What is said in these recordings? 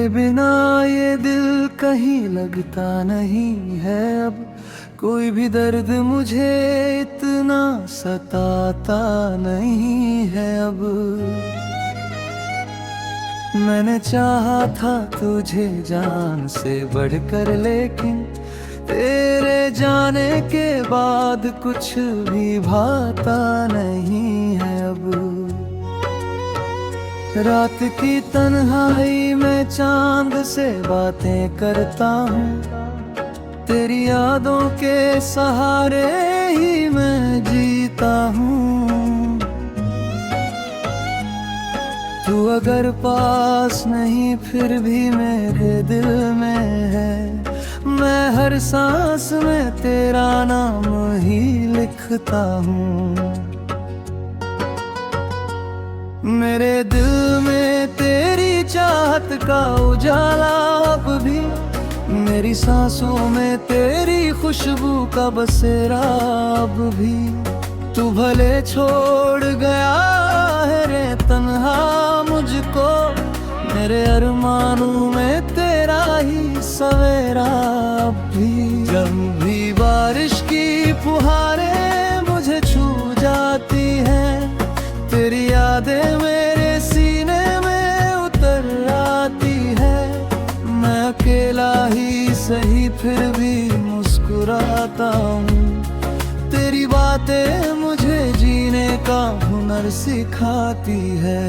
तेरे बिना ये दिल कहीं लगता नहीं है अब, कोई भी दर्द मुझे इतना सताता नहीं है अब। मैंने चाहा था तुझे जान से बढ़कर, लेकिन तेरे जाने के बाद कुछ भी भाता नहीं है अब। रात की तन्हाई में चांद से बातें करता हूँ, तेरी यादों के सहारे ही मैं जीता हूँ। तू अगर पास नहीं फिर भी मेरे दिल में है, मैं हर सांस में तेरा नाम ही लिखता हूँ। मेरे दिल में तेरी चाहत का उजाला अब भी, मेरी सांसों में तेरी खुशबू का बसेरा अब भी। तू भले छोड़ गया है रे तन्हा मुझको, मेरे अरमानों में तेरा ही सवेरा अब भी। जब भी बारिश की फुहारें मुझे छू जाती हैं, तेरी यादें मेरे सीने में उतर आती है। मैं अकेला ही सही फिर भी मुस्कुराता हूँ, तेरी बातें मुझे जीने का हुनर सिखाती है।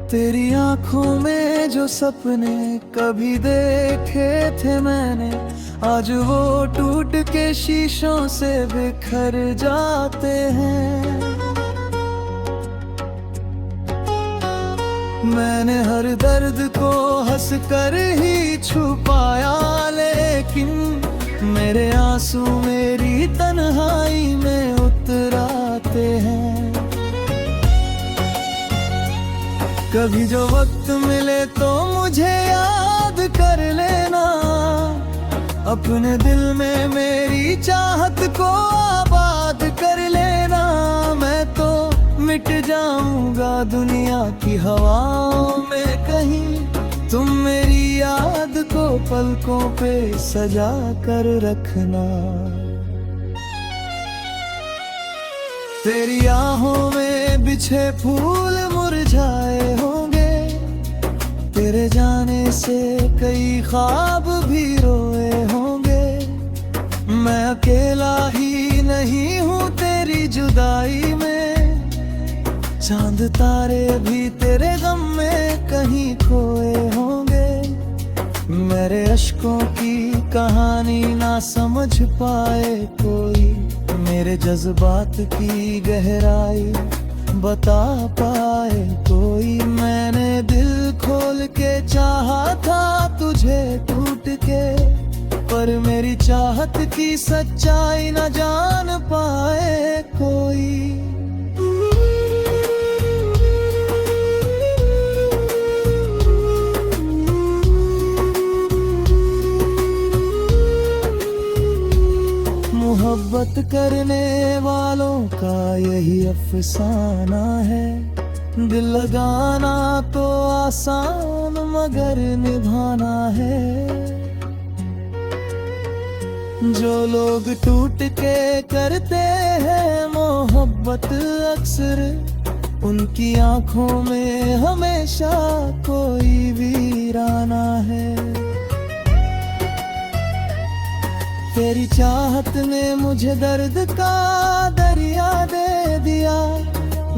तेरी आंखों में जो सपने कभी देखे थे मैंने, आज वो टूट के शीशों से बिखर जाते हैं। मैंने हर दर्द को हंस कर ही छुपाया, लेकिन मेरे आंसू मेरी तन्हाई में उतर आते हैं। कभी जो वक्त मिले तो मुझे याद कर लेना, अपने दिल में मेरी चाहत को आबाद कर लेना। मैं तो मिट जाऊंगा दुनिया की हवाओं में कहीं, तुम मेरी याद को पलकों पे सजा कर रखना। तेरी आहों में बिछे फूल मुरझाए होंगे, तेरे जाने से कई ख्वाब भी रोए होंगे। मैं अकेला ही नहीं हूँ तेरी जुदाई में, चांद तारे भी तेरे गम में कहीं खोए होंगे। मेरे अश्कों की कहानी ना समझ पाए कोई, मेरे जज्बात की गहराई बता पाए कोई। मैंने दिल खोल के चाहा था तुझे टूट के, पर मेरी चाहत की सच्चाई न जान पाए कोई। मोहब्बत करने वालों का यही अफसाना है, दिल लगाना तो आसान मगर निभाना है। जो लोग टूट के करते हैं मोहब्बत अक्सर, उनकी आंखों में हमेशा कोई वीराना है। तेरी चाहत ने मुझे दर्द का दरिया दे दिया,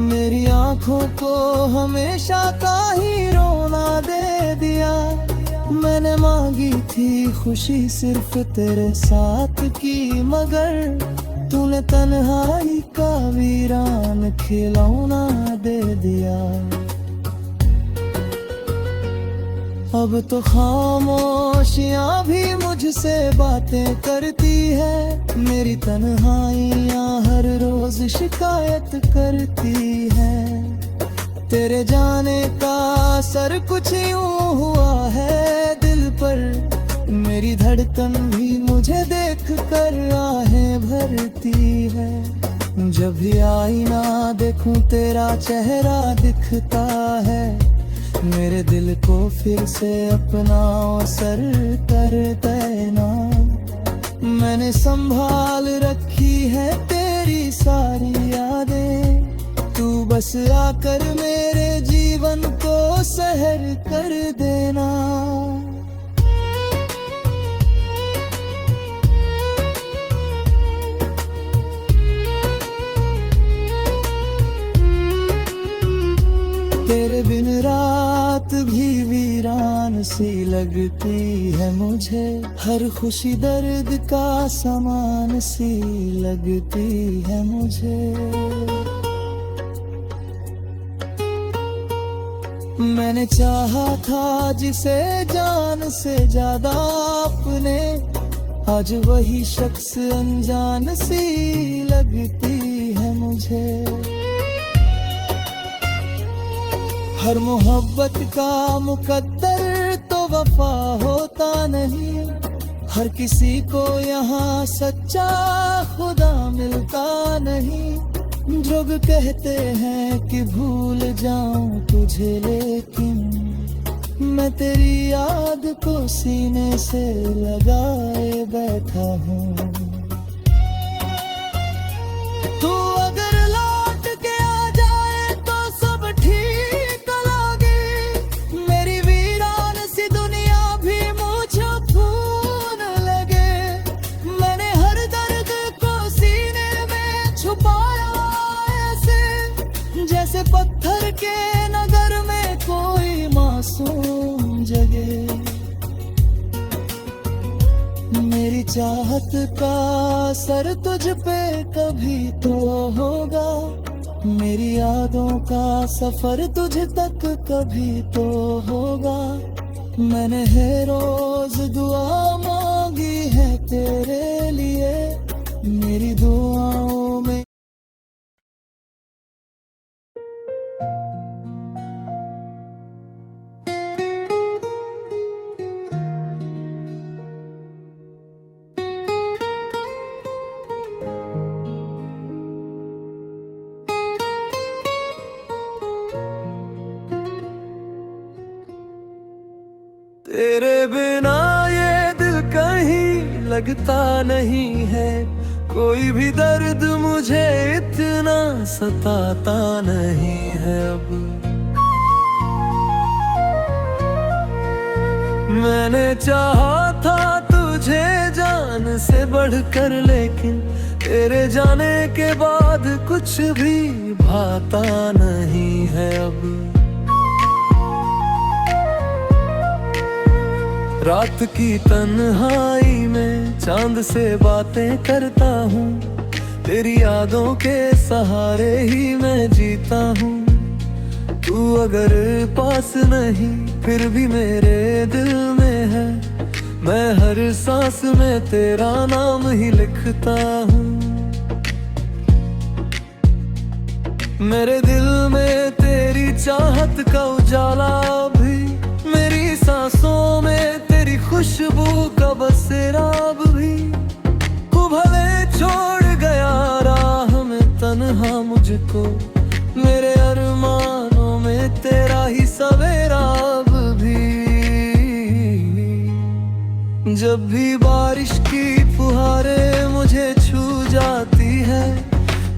मेरी आंखों को हमेशा का ही रोना दे दिया। मैंने मांगी थी खुशी सिर्फ तेरे साथ की, मगर तूने तन्हाई का वीरान खिलौना दे दिया। अब तो खामोशियां भी मुझसे बातें करती है। मेरी तन्हाइयां हर रोज शिकायत करती है। तेरे जाने का असर कुछ यूं हुआ है दिल पर। मेरी धड़कन भी मुझे देख कर आहें भरती है। जब भी आईना देखूं तेरा चेहरा दिखता है। मेरे दिल को फिर से अपना असर कर देना। मैंने संभाल रखी है तेरी सारी यादें। तू बस आकर मेरे जीवन को सहर कर देना। तेरे बिन रात भी वीरान सी लगती है मुझे। हर खुशी दर्द का समान सी लगती है मुझे। मैंने चाहा था जिसे जान से ज्यादा अपने। आज वही शख्स अनजान सी लगती है मुझे। हर मोहब्बत का मुकद्दर तो वफा होता नहीं। हर किसी को यहाँ सच्चा खुदा मिलता नहीं। लोग कहते हैं कि भूल जाऊं तुझे, लेकिन मैं तेरी याद को सीने से लगाए बैठा हूँ। तू अगर लौट के आ जाए तो सब ठीक लगे। मेरी वीरान सी दुनिया भी मुझे खून लगे। मैंने हर दर्द को सीने में छुपाया ऐसे, जैसे पत्थर के नगर में कोई मासूम जगे। मेरी चाहत का असर तुझ पे कभी तो होगा। मेरी यादों का सफर तुझ तक कभी तो होगा। मैंने है रोज दुआ मांगी है तेरे लिए। मेरी दुआओं में तेरे बिना ये दिल कहीं लगता नहीं है। कोई भी दर्द मुझे इतना सताता नहीं है अब। मैंने चाहा था तुझे जान से बढ़कर, लेकिन तेरे जाने के बाद कुछ भी भाता नहीं है अब। रात की तन्हाई में चांद से बातें करता हूँ। तेरी यादों के सहारे ही मैं जीता हूँ। तू अगर पास नहीं फिर भी मेरे दिल में है। मैं हर सांस में तेरा नाम ही लिखता हूँ। मेरे दिल में तेरी चाहत का उजाला भी। मेरी सांसों में तेरी खुशबू का बसेरा भी। तू भले छोड़ गया राह में तन्हा मुझको। मेरे अरमानों में तेरा ही सवेरा भी। जब भी बारिश की फुहारें मुझे छू जाती है,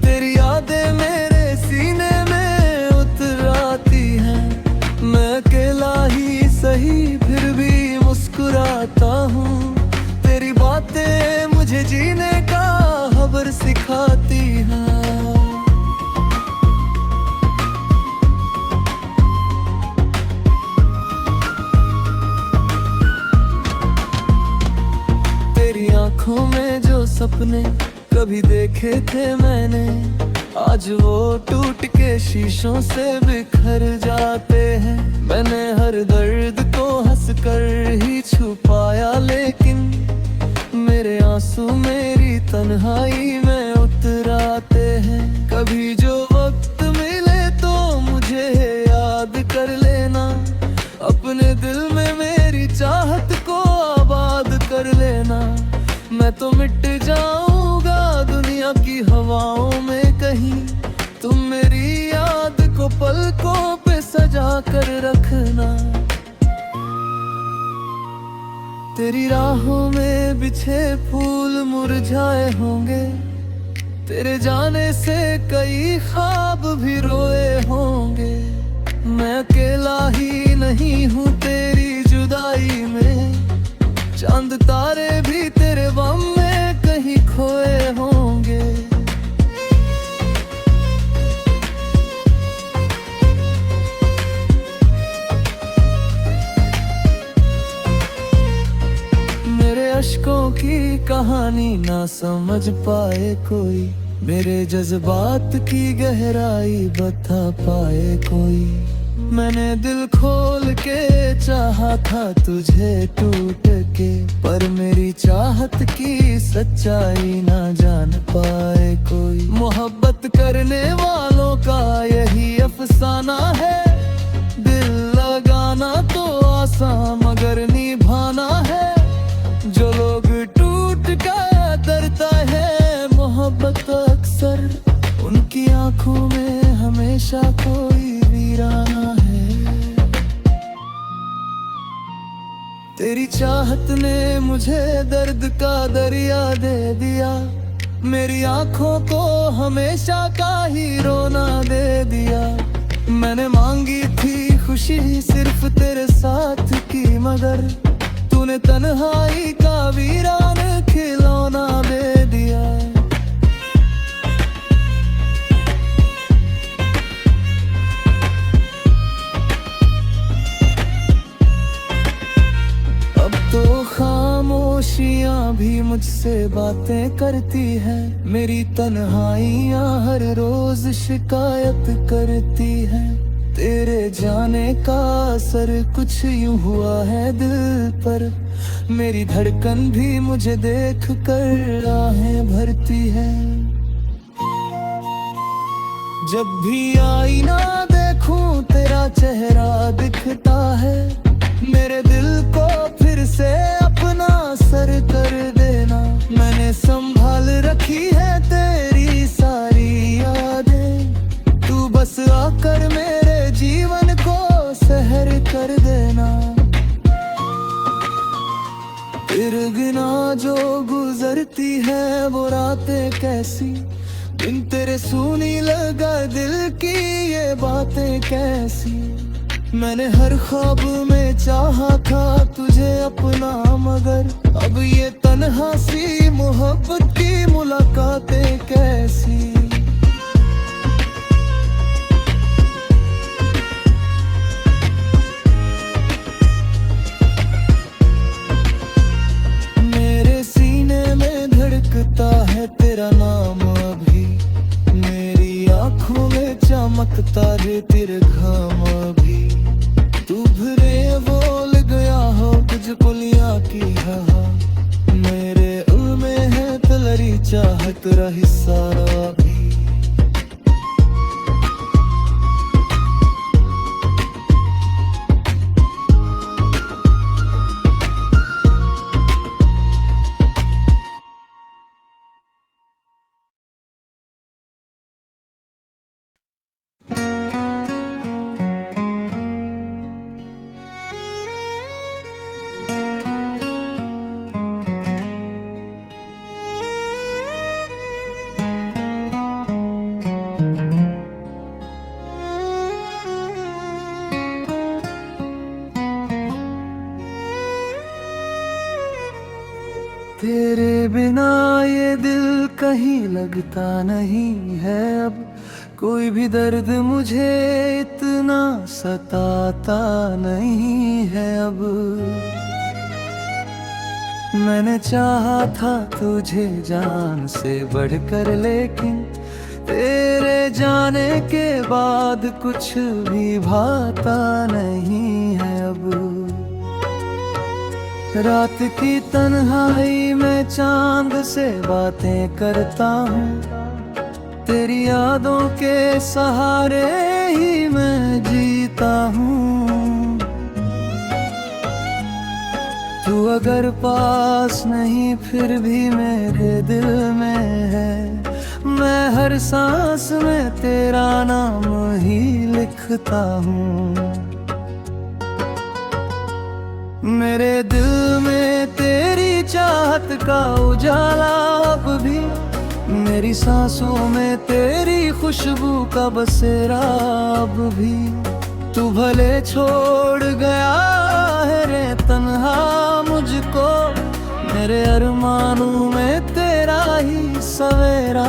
तेरी यादें मेरे सीने में उतर आती हैं। मैं अकेला ही सही फिर भी मुस्कुराता हूँ। तेरी बातें मुझे जीने का खबर सिखाती हैं। तेरी आंखों में जो सपने कभी देखे थे मैंने, आज वो टूट के शीशों से बिखर जाते हैं। मैंने हर दर्द को हंस कर ही छुपाया, लेकिन मेरे आंसू मेरी तन्हाई में उतराते हैं। कभी जो वक्त मिले तो मुझे याद कर लेना, अपने दिल में मेरी चाहत को आबाद कर लेना। मैं तो मिट जाऊंगा दुनिया की हवाओं में कहीं, तुम मेरी याद को पलकों पे सजा कर रखना। तेरी राहों में बिछे फूल मुरझाए होंगे, तेरे जाने से कई ख्वाब भी रोए होंगे। मैं अकेला ही नहीं हूँ तेरी जुदाई में, चांद तारे भी तेरे गम में कहीं खोए होंगे। मेरे अश्कों की कहानी ना समझ पाए कोई, मेरे जज्बात की गहराई बता पाए कोई। मैंने दिल खोल के चाहा था तुझे टूट के, पर मेरी चाहत की सच्चाई ना जान पाए कोई। मोहब्बत करने वालों का यही अफसाना है, दिल लगाना तो आसान मगर निभाना है। जो लोग टूट कर डरता है मोहब्बत अक्सर, उनकी आंखों में हमेशा कोई वीराना है। तेरी चाहत ने मुझे दर्द का दरिया दे दिया, मेरी आंखों को हमेशा का ही रोना दे दिया। मैंने मांगी थी खुशी सिर्फ तेरे साथ की, मगर तूने तन्हाई का वीरान खिलौना दे दिया। अब तो खामोशियां भी मुझसे बातें करती है, मेरी तन्हाइयां हर रोज शिकायत करती है। तेरे जाने का असर कुछ यूं हुआ है दिल पर, मेरी धड़कन भी मुझे देख कर आहें भरती है। जब भी आईना देखूं तेरा चेहरा दिखता है, मेरे दिल को फिर से अपना सर कर देना। मैंने संभाल रखी है तेरी सारी यादें, तू बस आकर मेरे जीवन को सहर कर देना। फिर गिना जो गुजरती है वो रातें कैसी, बिन तेरे सुनी लगा दिल की ये बातें कैसी। मैंने हर ख्वाब में चाहा था तुझे अपना, मगर अब ये तन्हा सी मोहब्बत की मुलाकातें कैसी। मेरे सीने में धड़कता है तेरा नाम अभी, मेरी आंखों में चमकता रे तेरे घाम अभी। तू भरे बोल गया हो कुछ पुलिया की हा, मेरे उनमें है तलरी चाहत रही सारा भी। तेरे बिना ये दिल कहीं लगता नहीं है अब, कोई भी दर्द मुझे इतना सताता नहीं है अब। मैंने चाहा था तुझे जान से बढ़कर, लेकिन तेरे जाने के बाद कुछ भी भाता नहीं है अब। रात की तन्हाई में चांद से बातें करता हूँ, तेरी यादों के सहारे ही मैं जीता हूँ। तू अगर पास नहीं फिर भी मेरे दिल में है, मैं हर सांस में तेरा नाम ही लिखता हूँ। मेरे दिल में तेरी चाहत का उजाला अब भी, मेरी सांसों में तेरी खुशबू का बसेरा अब भी। तू भले छोड़ गया है रे तन्हा मुझको, मेरे अरमानों में तेरा ही सवेरा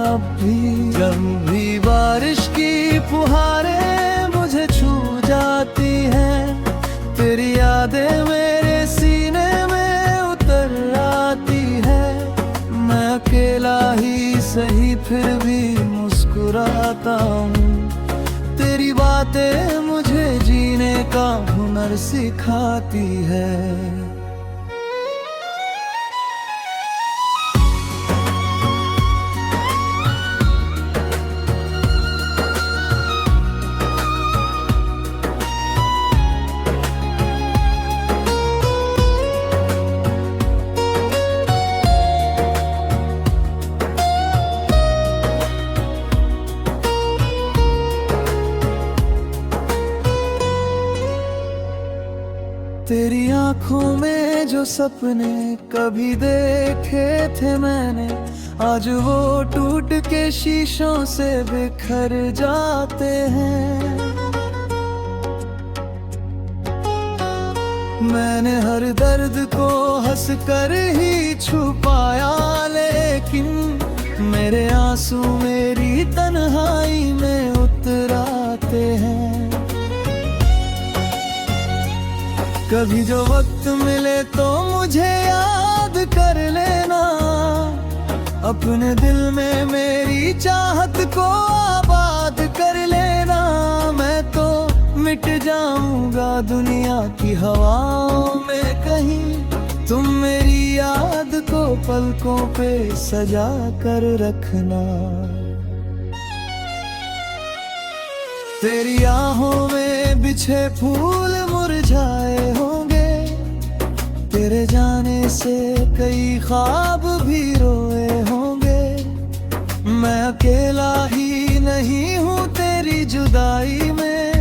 अब भी। जब भी बारिश की फुहारें मुझे छू जाती हैं, तेरी यादें मेरे सीने में उतर आती है। मैं अकेला ही सही फिर भी मुस्कुराता हूँ, तेरी बातें मुझे जीने का हुनर सिखाती है। तेरी आंखों में जो सपने कभी देखे थे मैंने, आज वो टूट के शीशों से बिखर जाते हैं। मैंने हर दर्द को हंस कर ही छुपाया, लेकिन मेरे आंसू मेरी तन्हाई में उतर आते हैं। कभी जो वक्त मिले तो मुझे याद कर लेना, अपने दिल में मेरी चाहत को आबाद कर लेना। मैं तो मिट जाऊंगा दुनिया की हवाओं में कहीं, तुम मेरी याद को पलकों पे सजा कर रखना। तेरी आहों में बिछे फूल मुरझाए होंगे, तेरे जाने से कई ख्वाब भी रोए होंगे। मैं अकेला ही नहीं हूँ तेरी जुदाई में,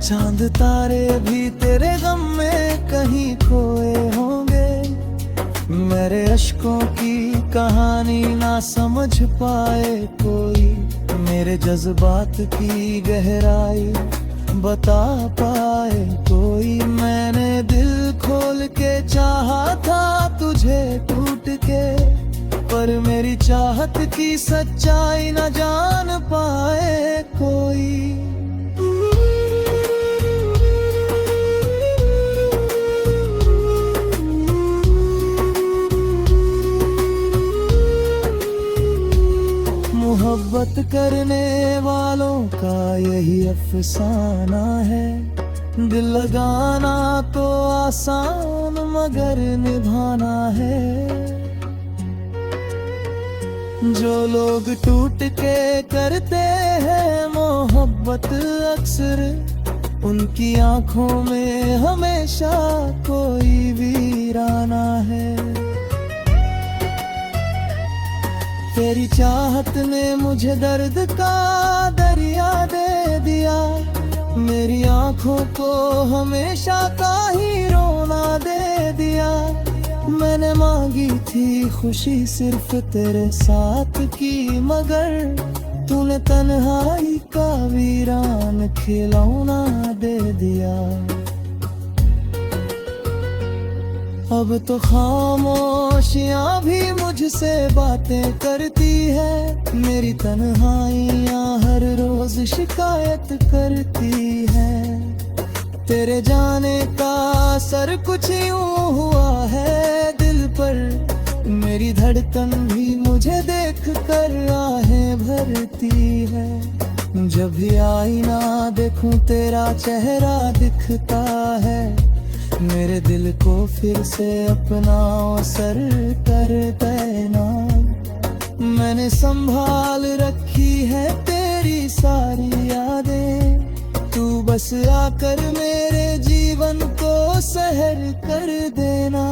चांद तारे भी तेरे गम में कहीं खोए होंगे। मेरे अश्कों की कहानी ना समझ पाए कोई, मेरे जज्बात की गहराई बता पाए कोई। मैंने दिल खोल के चाहा था तुझे टूट के, पर मेरी चाहत की सच्चाई न जान पाए कोई। मोहब्बत करने वालों का यही अफसाना है, दिल लगाना तो आसान मगर निभाना है। जो लोग टूट के करते हैं मोहब्बत अक्सर, उनकी आंखों में हमेशा कोई वीराना है। तेरी चाहत ने मुझे दर्द का दरिया दे दिया, मेरी आंखों को हमेशा का ही रोना दे दिया। मैंने मांगी थी खुशी सिर्फ तेरे साथ की, मगर तूने तन्हाई का वीरान खिलौना दे दिया। अब तो खामोशियाँ भी मुझसे बातें करती है, मेरी तन्हाइयाँ हर रोज शिकायत करती है। तेरे जाने का असर कुछ यूँ हुआ है दिल पर, मेरी धड़कन भी मुझे देख कर आहें भरती है। जब भी आईना देखूं तेरा चेहरा दिखता है, मेरे दिल को फिर से अपना असर कर देना। मैंने संभाल रखी है तेरी सारी यादें, तू बस आकर मेरे जीवन को सहर कर देना।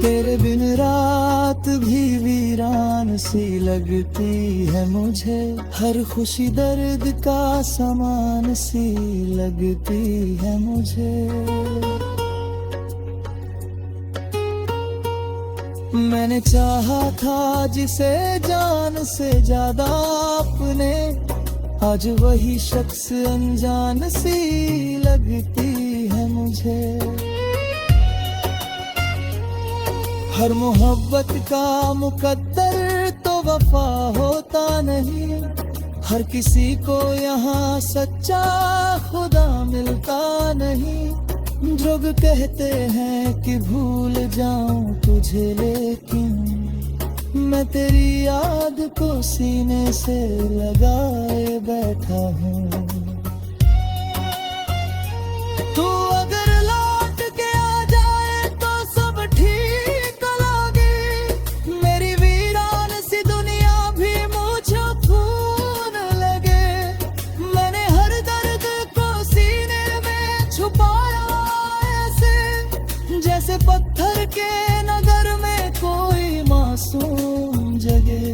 तेरे बिन रात भी वीरान सी लगती है मुझे, हर खुशी दर्द का समान सी लगती है मुझे। मैंने चाहा था जिसे जान से ज्यादा अपने, आज वही शख्स अनजान सी लगती है मुझे। हर मोहब्बत का मुकद्दर तो वफा होता नहीं, हर किसी को यहाँ सच्चा खुदा मिलता नहीं। लोग कहते हैं कि भूल जाऊं तुझे, लेकिन मैं तेरी याद को सीने से लगाए बैठा हूँ। तू अगर लौट के आ जाए तो सब ठीक लगे, मेरी वीरान सी दुनिया भी मुझे खून लगे। मैंने हर दर्द को सीने में छुपाया ऐसे, जैसे पत्थर के नगर में कोई मासूम जगे।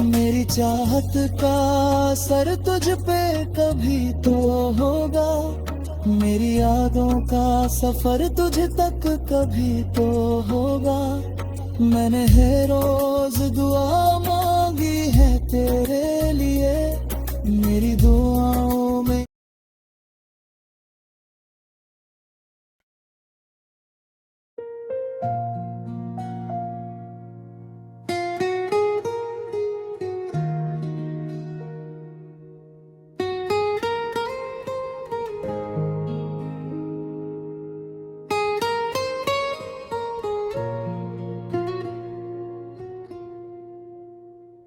मेरी चाहत का असर तुझ पे कभी तो होगा, मेरी यादों का सफर तुझ तक कभी तो होगा। मैंने है रोज दुआ मांगी है तेरे लिए, मेरी दुआओं में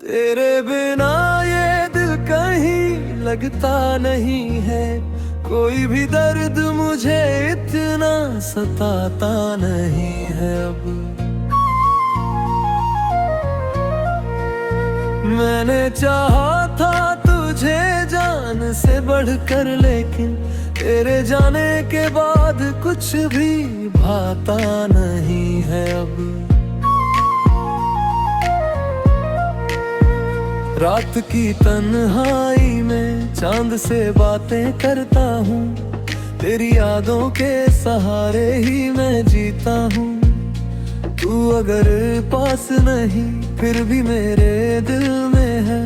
तेरे बिना ये दिल कहीं लगता नहीं है, कोई भी दर्द मुझे इतना सताता नहीं है अब। मैंने चाहा था तुझे जान से बढ़कर, लेकिन तेरे जाने के बाद कुछ भी भाता नहीं है अब। रात की तन्हाई में चांद से बातें करता हूँ, तेरी यादों के सहारे ही मैं जीता हूँ। तू अगर पास नहीं फिर भी मेरे दिल में है,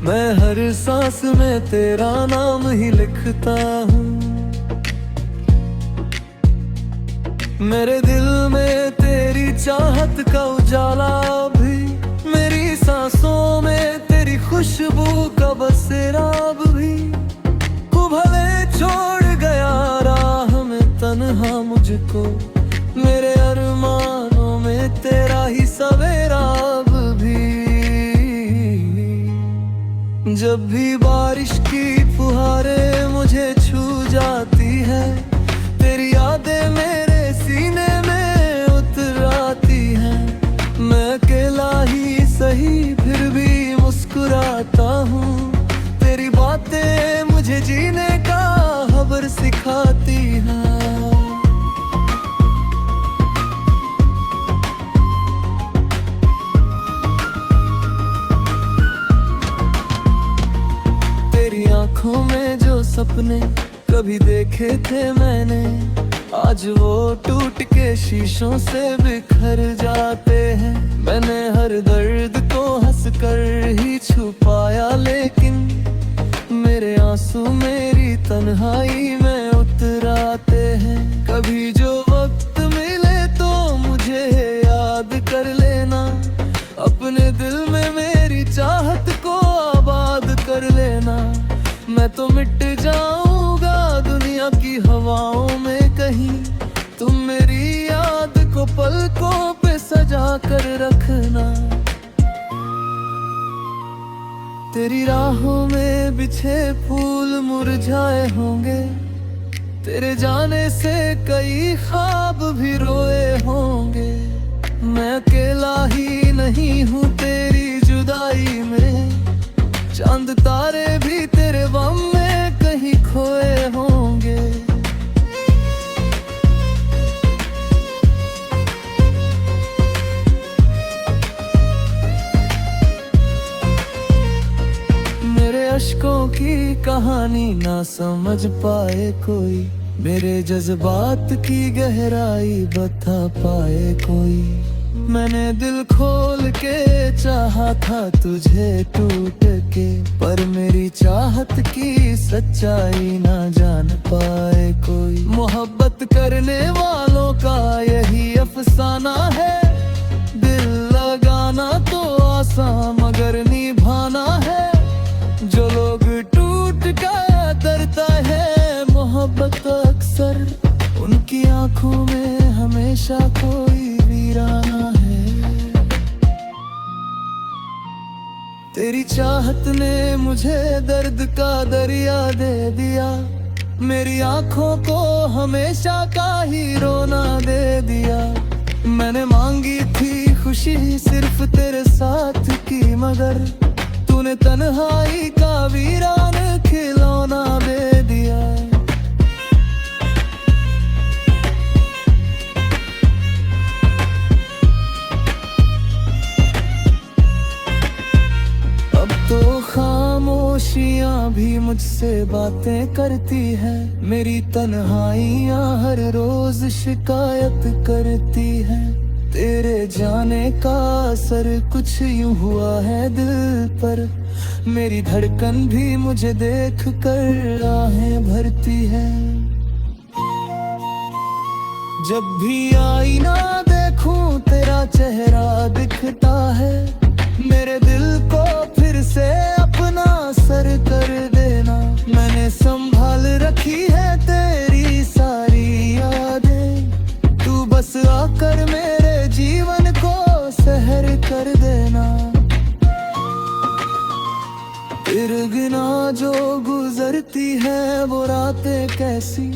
मैं हर सांस में तेरा नाम ही लिखता हूँ। मेरे दिल में तेरी चाहत का उजाला भी, मेरी सांसों में तेरी खुशबू का बसेरा भी। तू भले छोड़ गया राह में तन्हा मुझको, मेरे अरमानों में तेरा ही सवेरा भी। जब भी बारिश की फुहारें मुझे छू जाती है, तेरी यादें मेरे सीने में उतर आती हैं। मैं अकेला ही सही फिर भी मुस्कुराता हूँ, तेरी बातें मुझे जीने का खबर सिखाती हैं। तेरी आंखों में जो सपने कभी देखे थे मैंने, आज वो टूट के शीशों से बिखर जाते हैं। मैंने हर दर्द को हंसकर ही छुपाया, लेकिन मेरे आंसू मेरी तन्हाई में उतर आते हैं। कभी जो वक्त मिले तो मुझे याद कर लेना, अपने दिल में मेरी चाहत को आबाद कर लेना। मैं तो मिट जाऊंगा दुनिया की हवाओं में कहीं, तुम मेरी याद को सजा कर रखना। तेरी राहों में बिछे फूल मुरझाए होंगे, तेरे जाने से कई ख्वाब भी रोए होंगे। मैं अकेला ही नहीं हूँ तेरी जुदाई में, चांद तारे भी तेरे गम में कहीं खोए होंगे। मेरे अश्कों की कहानी ना समझ पाए कोई, मेरे जज्बात की गहराई बता पाए कोई। मैंने दिल खोल के चाहा था तुझे टूट के, पर मेरी चाहत की सच्चाई ना जान पाए कोई। मोहब्बत करने वालों का यही अफसाना है, दिल लगाना तो आसान मगर निभाना है। जो लोग टूट कर डरता है मोहब्बत अक्सर, उनकी आंखों में हमेशा कोई वीराना है। तेरी चाहत ने मुझे दर्द का दरिया दे दिया, मेरी आंखों को हमेशा का ही रोना दे दिया। मैंने मांगी थी खुशी सिर्फ तेरे साथ की, मगर तूने तन्हाई का वीरान खिलौना दे दिया। अब तो खामोशियां भी मुझसे बातें करती है, मेरी तन्हाइयां हर रोज शिकायत करती है। तेरे जाने का असर कुछ यूं हुआ है दिल पर, मेरी धड़कन भी मुझे देख कर आहें भरती है। जब भी आईना देखूं तेरा चेहरा दिखता है, मेरे दिल को फिर से अपना सर कर देना। मैंने संभाल रखी है तेरी सारी यादें, तू बस आकर मेरे जीवन को सहर कर देना। फिर गिना जो गुजरती है वो रातें कैसी,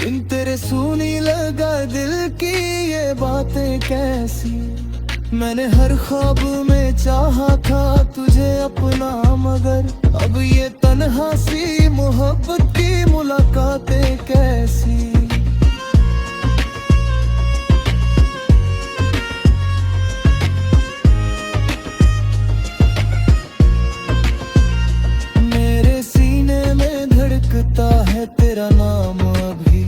बिन तेरे सुनी लगा दिल की ये बातें कैसी। मैंने हर ख्वाब में चाहा था तुझे अपना, मगर अब ये तन्हा सी मोहब्बत की मुलाकातें कैसी। है तेरा नाम अभी,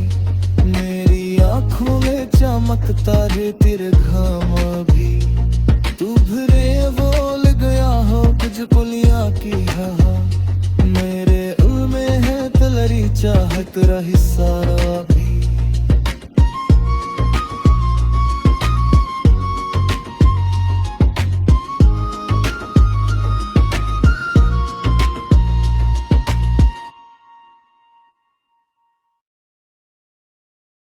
मेरी आंखों में चमकता है तेरे घाम अभी। तू भरे बोल गया हो कुछ पुलिया की हा, मेरे दिल में है तेरी चाहत रही सारा।